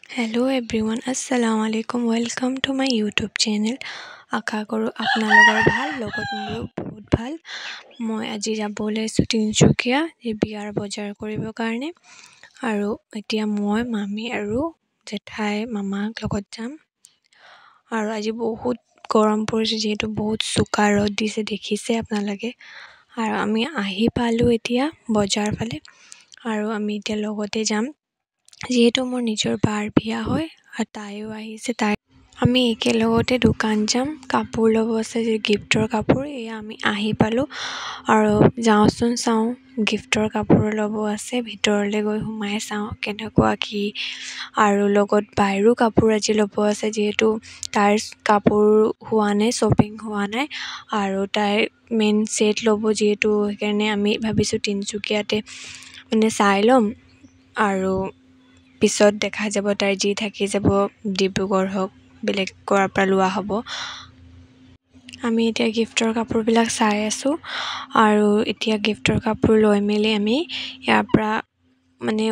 Hello' everyone আসসালামু আলাইকুম welcome to my YouTube channel. আশা কৰোঁ আপোনালোকৰ ভাল, লগত মোৰো বহুত ভাল। মই আজি যাব ওলাইছোঁ তিনিচুকীয়া এই বিয়াৰ বজাৰ কৰিবৰ কাৰণে। আৰু এতিয়া মই মামী আৰু জেঠাই মামাক লগত যাম। আৰু আজি বহুত গৰম পৰিছে, যিহেতু বহুত চোকা ৰ'দ দিছে, দেখিছে আপোনালোকে। আৰু আমি আহি পালোঁ এতিয়া বজাৰ ফালে, আৰু আমি এতিয়া লগতে যাম, যিহেতু মোৰ নিজৰ বাৰ বিয়া হয় আৰু তাইও আহিছে। আমি একেলগতে দোকান যাম, কাপোৰ ল'ব আছে, যে গিফ্টৰ কাপোৰ। এয়া আমি আহি পালোঁ, আৰু যাওঁচোন চাওঁ, গিফ্টৰ কাপোৰ ল'ব আছে। ভিতৰলৈ গৈ সোমাই চাওঁ কেনেকুৱা কি। আৰু লগত বাইৰো কাপোৰ আজি ল'ব আছে, যিহেতু তাইৰ কাপোৰ হোৱা নাই, শ্বপিং হোৱা নাই। আৰু তাইৰ মেইন ছেট ল'ব, যিহেতু সেইকাৰণে আমি ভাবিছোঁ তিনিচুকীয়াতে চাই ল'ম, আৰু পিছত দেখা যাব, তাইৰ যি থাকি যাব ডিব্ৰুগড় হওক, বেলেগ ক'ৰ পৰা লোৱা হ'ব। আমি এতিয়া গিফ্টৰ কাপোৰবিলাক চাই আছোঁ, আৰু এতিয়া গিফ্টৰ কাপোৰ লৈ মেলি আমি ইয়াৰ পৰা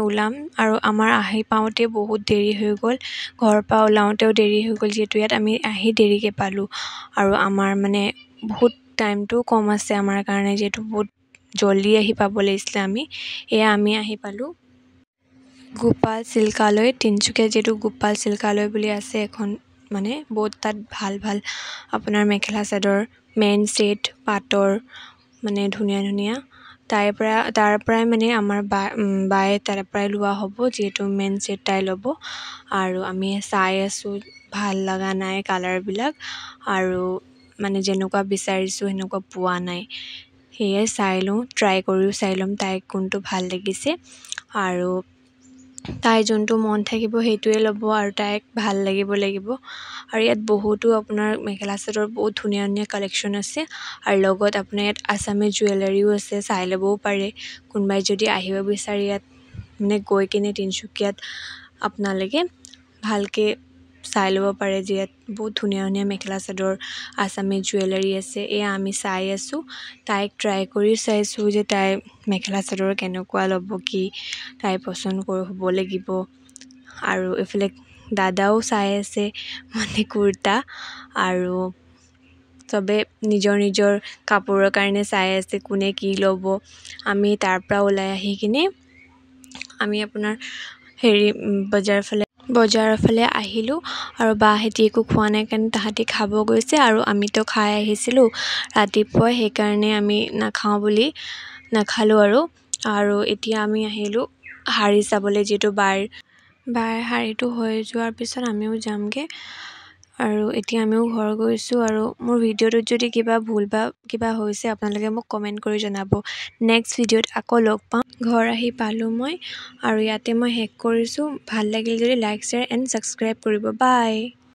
ওলাম। আৰু আমাৰ আহি পাওঁতে বহুত দেৰি হৈ গ'ল, ঘৰৰ পৰা ওলাওঁতেও দেৰি হৈ গ'ল, যিহেতু ইয়াত আমি আহি দেৰিকৈ পালোঁ। আৰু আমাৰ বহুত টাইমটোও কম আছে আমাৰ কাৰণে, যিহেতু বহুত জল্দি আহি পাব লাগিছিলে আমি। আমি আহি পালোঁ গোপাল চিল্কালয়, তিনিচুকীয়া, যিহেতু গোপাল চিল্কালয় বুলি আছে এখন, বহুত তাত ভাল ভাল আপোনাৰ মেখেলা চাদৰ, মেইন ছেট, পাটৰ ধুনীয়া ধুনীয়া। তাৰ পৰাই আমাৰ বায়ে তাৰ পৰাই লোৱা হ'ব, যিহেতু মেইন ছেট তাই ল'ব। আৰু আমি চাই আছোঁ, ভাল লগা নাই কালাৰবিলাক, আৰু যেনেকুৱা বিচাৰিছোঁ সেনেকুৱা পোৱা নাই। সেয়ে চাই লওঁ, ট্ৰাই কৰিও চাই ল'ম তাইক কোনটো ভাল লাগিছে। আৰু তাই যোনটো মন থাকিব সেইটোৱে ল'ব, আৰু তাইক ভাল লাগিব। আৰু ইয়াত বহুতো আপোনাৰ মেখেলা চাদৰ বহুত ধুনীয়া ধুনীয়া কালেকশ্যন আছে, আৰু লগত আপোনাৰ ইয়াত আছামিজ জুৱেলাৰীও আছে, চাই ল'বও পাৰে। কোনোবাই যদি আহিব বিচাৰে, ইয়াত গৈ কিনে তিনিচুকীয়াত আপোনালোকে ভালকৈ চাই ল'ব পাৰে, যে ইয়াত বহুত ধুনীয়া ধুনীয়া মেখেলা চাদৰ, আছামিজ জুৱেলাৰী আছে। আমি চাই আছোঁ, তাইক ট্ৰাই কৰি চাইছোঁ যে তাই মেখেলা চাদৰ কেনেকুৱা ল'ব, কি তাই পচন্দ হ'ব লাগিব। আৰু এইফালে দাদাও চাই আছে কুৰ্তা, আৰু চবে নিজৰ নিজৰ কাপোৰৰ কাৰণে চাই আছে, কোনে কি ল'ব। আমি তাৰ পৰা ওলাই আহি কিনে আমি আপোনাৰ বজাৰৰ ফালে আহিলোঁ, আৰু বাহঁতি একো খোৱা নাই কাৰণে তাহাঁতি খাব গৈছে, আৰু আমিতো খাই আহিছিলোঁ ৰাতিপুৱাই, সেইকাৰণে আমি নাখালোঁ। আৰু এতিয়া আমি আহিলোঁ শাৰী চাবলৈ, যিহেতু বাৰ শাৰীটো হৈ যোৱাৰ পিছত আমিও যামগৈ। আৰু এতিয়া আমিও ঘৰ গৈছোঁ। আৰু মোৰ ভিডিঅ'টোত যদি কিবা ভুল বা কিবা হৈছে, আপোনালোকে মোক কমেণ্ট কৰি জনাব। নেক্সট ভিডিঅ'ত আকৌ লগ পাম। ঘৰ আহি পালোঁ মই, আৰু ইয়াতে মই শেষ কৰিছোঁ। ভাল লাগিল যদি লাইক, শ্বেয়াৰ এণ্ড ছাবস্ক্ৰাইব কৰিব। বাই।